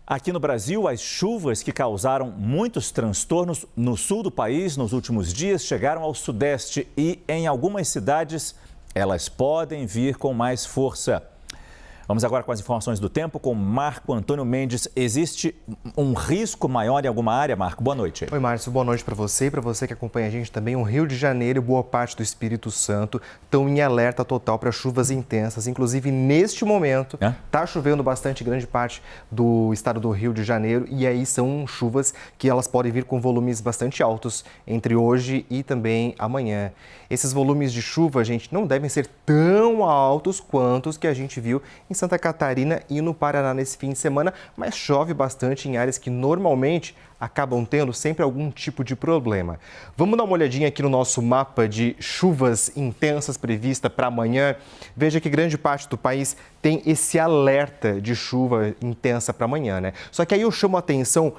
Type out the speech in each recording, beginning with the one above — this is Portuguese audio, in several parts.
Aqui no Brasil, as chuvas que causaram muitos transtornos no sul do país nos últimos dias chegaram ao sudeste e, em algumas cidades, elas podem vir com mais força. Vamos agora com as informações do tempo com Marco Antônio Mendes. Existe um risco maior em alguma área, Marco? Boa noite. Oi, Márcio. Boa noite para você e para você que acompanha a gente também. O Rio de Janeiro e boa parte do Espírito Santo estão em alerta total para chuvas intensas. Inclusive, neste momento, está chovendo bastante grande parte do estado do Rio de Janeiro. E aí são chuvas que elas podem vir com volumes bastante altos entre hoje e também amanhã. Esses volumes de chuva, gente, não devem ser tão altos quanto os que a gente viu em Santa Catarina e no Paraná nesse fim de semana, mas chove bastante em áreas que normalmente acabam tendo sempre algum tipo de problema. Vamos dar uma olhadinha aqui no nosso mapa de chuvas intensas prevista para amanhã. Veja que grande parte do país tem esse alerta de chuva intensa para amanhã, né? Só que aí eu chamo a atenção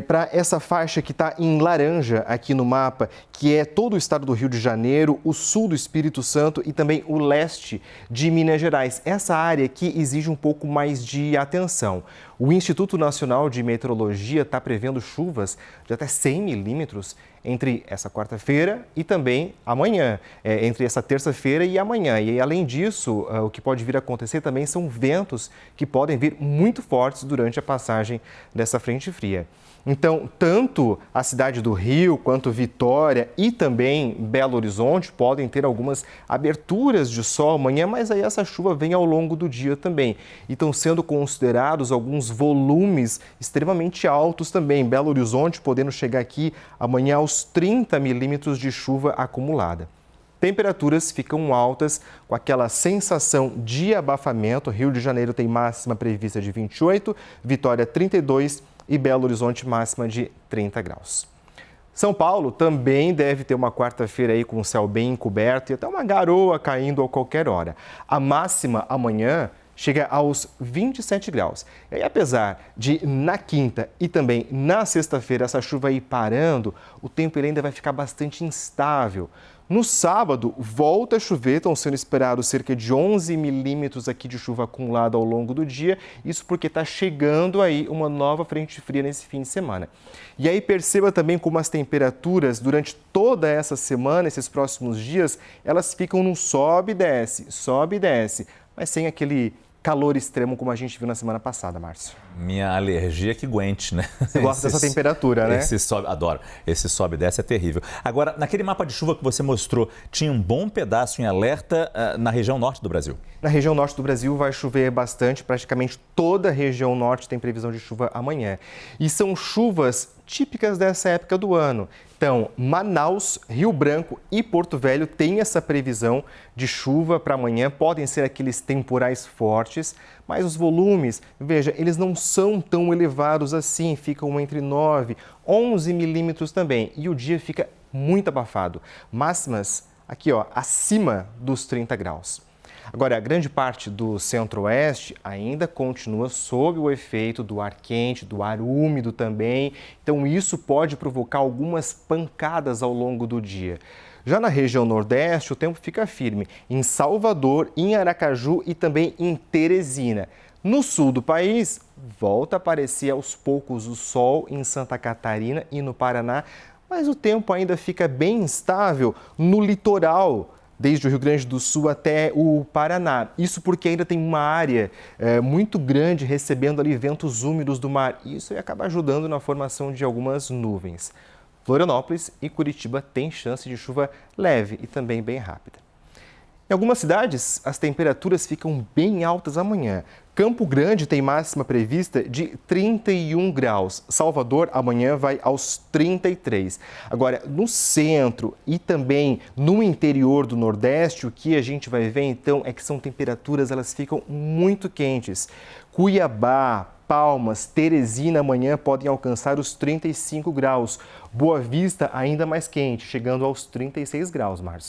para essa faixa que está em laranja aqui no mapa, que é todo o estado do Rio de Janeiro, o sul do Espírito Santo e também o leste de Minas Gerais. Essa área aqui exige um pouco mais de atenção. O Instituto Nacional de Meteorologia está prevendo chuvas de até 100 milímetros entre essa quarta-feira e também amanhã, entre essa terça-feira e amanhã. E além disso, o que pode vir a acontecer também são ventos que podem vir muito fortes durante a passagem dessa frente fria. Então, tanto a cidade do Rio quanto Vitória e também Belo Horizonte podem ter algumas aberturas de sol amanhã, mas aí essa chuva vem ao longo do dia também. E estão sendo considerados alguns volumes extremamente altos também. Belo Horizonte podendo chegar aqui amanhã aos 30 milímetros de chuva acumulada. Temperaturas ficam altas, com aquela sensação de abafamento. Rio de Janeiro tem máxima prevista de 28, Vitória 32 e Belo Horizonte máxima de 30 graus. São Paulo também deve ter uma quarta-feira aí com o céu bem encoberto e até uma garoa caindo a qualquer hora. A máxima amanhã chega aos 27 graus. E aí, apesar de na quinta e também na sexta-feira essa chuva ir parando, o tempo ele ainda vai ficar bastante instável. No sábado, volta a chover, estão sendo esperados cerca de 11 milímetros aqui de chuva acumulada ao longo do dia, isso porque está chegando aí uma nova frente fria nesse fim de semana. E aí perceba também como as temperaturas durante toda essa semana, esses próximos dias, elas ficam num sobe e desce, mas sem aquele calor extremo como a gente viu na semana passada, Márcio. Minha alergia que aguente, né? Você gosta dessa temperatura, né? Adoro. Esse sobe e desce é terrível. Agora, naquele mapa de chuva que você mostrou, tinha um bom pedaço em alerta na região norte do Brasil. Na região norte do Brasil vai chover bastante, praticamente toda a região norte tem previsão de chuva amanhã. E são chuvas típicas dessa época do ano. Então, Manaus, Rio Branco e Porto Velho têm essa previsão de chuva para amanhã. Podem ser aqueles temporais fortes, mas os volumes, veja, eles não são tão elevados assim. Ficam entre 9 e 11 milímetros também. E o dia fica muito abafado. Máximas aqui, ó, acima dos 30 graus. Agora, a grande parte do centro-oeste ainda continua sob o efeito do ar quente, do ar úmido também. Então, isso pode provocar algumas pancadas ao longo do dia. Já na região nordeste, o tempo fica firme em Salvador, em Aracaju e também em Teresina. No sul do país, volta a aparecer aos poucos o sol em Santa Catarina e no Paraná, mas o tempo ainda fica bem instável no litoral, desde o Rio Grande do Sul até o Paraná. Isso porque ainda tem uma área muito grande recebendo ali ventos úmidos do mar. Isso acaba ajudando na formação de algumas nuvens. Florianópolis e Curitiba têm chance de chuva leve e também bem rápida. Em algumas cidades, as temperaturas ficam bem altas amanhã. Campo Grande tem máxima prevista de 31 graus. Salvador amanhã vai aos 33. Agora, no centro e também no interior do Nordeste, o que a gente vai ver então é que são temperaturas, elas ficam muito quentes. Cuiabá, Palmas, Teresina amanhã podem alcançar os 35 graus. Boa Vista ainda mais quente, chegando aos 36 graus, Márcio.